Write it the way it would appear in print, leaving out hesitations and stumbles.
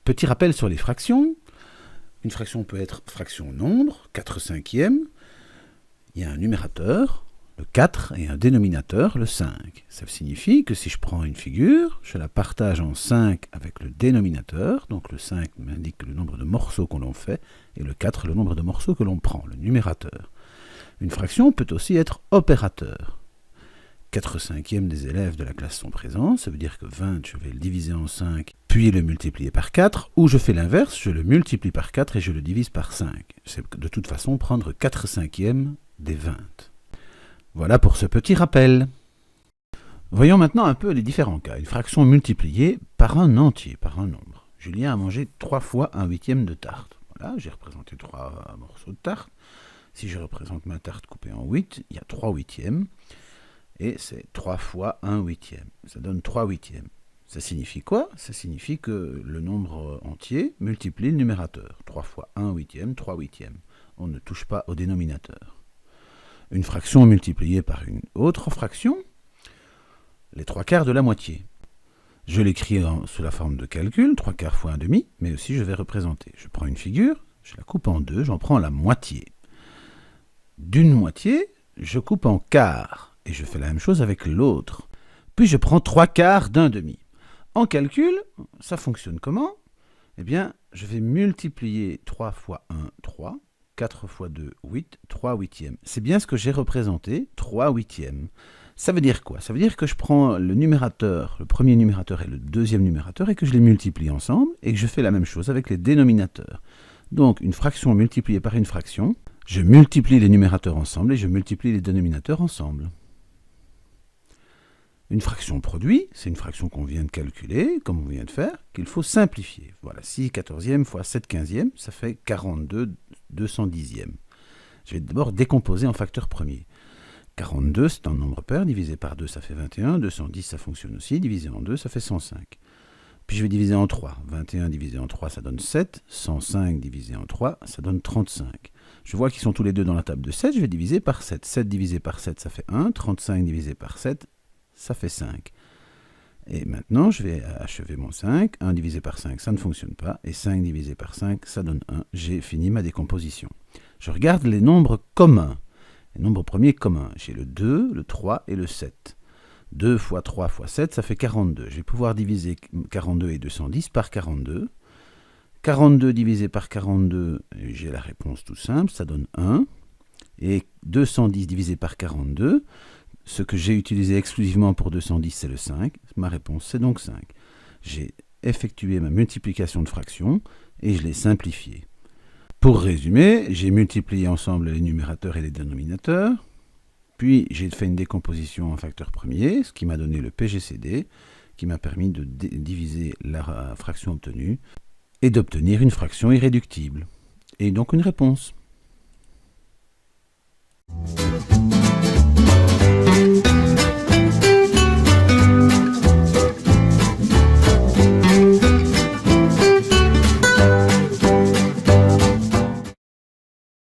Petit rappel sur les fractions. Une fraction peut être fraction nombre, 4/5. Il y a un numérateur, le 4, et un dénominateur, le 5. Ça signifie que si je prends une figure, je la partage en 5 avec le dénominateur, donc le 5 m'indique le nombre de morceaux qu'on en fait, et le 4 le nombre de morceaux que l'on prend, le numérateur. Une fraction peut aussi être opérateur. 4/5 des élèves de la classe sont présents, ça veut dire que 20, je vais le diviser en 5, puis le multiplier par 4, ou je fais l'inverse, je le multiplie par 4 et je le divise par 5. C'est de toute façon prendre 4/5 des 20. Voilà pour ce petit rappel. Voyons maintenant un peu les différents cas. Une fraction multipliée par un entier, par un nombre. Julien a mangé 3 fois 1/8 de tarte. Voilà, j'ai représenté 3 morceaux de tarte. Si je représente ma tarte coupée en 8, il y a 3/8. Et c'est 3 fois 1/8. Ça donne 3/8. Ça signifie quoi? Ça signifie que le nombre entier multiplie le numérateur. 3 fois 1/8, 3/8. On ne touche pas au dénominateur. Une fraction multipliée par une autre fraction, les 3/4 de la moitié. Je l'écris sous la forme de calcul, 3/4 fois 1/2, mais aussi je vais représenter. Je prends une figure, je la coupe en deux, j'en prends la moitié. D'une moitié, je coupe en quart. Et je fais la même chose avec l'autre. Puis je prends 3/4 d'1/2. En calcul, ça fonctionne comment? Eh bien, je vais multiplier 3 fois 1, 3, 4 fois 2, 8, 3/8. C'est bien ce que j'ai représenté, 3/8. Ça veut dire quoi? Ça veut dire que je prends le numérateur, le premier numérateur et le deuxième numérateur, et que je les multiplie ensemble, et que je fais la même chose avec les dénominateurs. Donc, une fraction multipliée par une fraction, je multiplie les numérateurs ensemble, et je multiplie les dénominateurs ensemble. Une fraction produit, c'est une fraction qu'on vient de calculer, comme on vient de faire, qu'il faut simplifier. Voilà, 6/14 fois 7/15, ça fait 42 210. Je vais d'abord décomposer en facteur premier. 42, c'est un nombre pair, divisé par 2, ça fait 21, 210, ça fonctionne aussi, divisé en 2, ça fait 105. Puis je vais diviser en 3. 21 divisé en 3, ça donne 7. 105 divisé en 3, ça donne 35. Je vois qu'ils sont tous les deux dans la table de 7, je vais diviser par 7. 7 divisé par 7, ça fait 1. 35 divisé par 7, ça fait 5. Et maintenant, je vais achever mon 5. 1 divisé par 5, ça ne fonctionne pas. Et 5 divisé par 5, ça donne 1. J'ai fini ma décomposition. Je regarde les nombres communs. Les nombres premiers communs. J'ai le 2, le 3 et le 7. 2 fois 3 fois 7, ça fait 42. Je vais pouvoir diviser 42 et 210 par 42. 42 divisé par 42, j'ai la réponse tout simple, ça donne 1. Et 210 divisé par 42, ce que j'ai utilisé exclusivement pour 210, c'est le 5. Ma réponse, c'est donc 5. J'ai effectué ma multiplication de fractions et je l'ai simplifiée. Pour résumer, j'ai multiplié ensemble les numérateurs et les dénominateurs. Puis j'ai fait une décomposition en facteur premier, ce qui m'a donné le PGCD, qui m'a permis de diviser la fraction obtenue et d'obtenir une fraction irréductible. Et donc une réponse.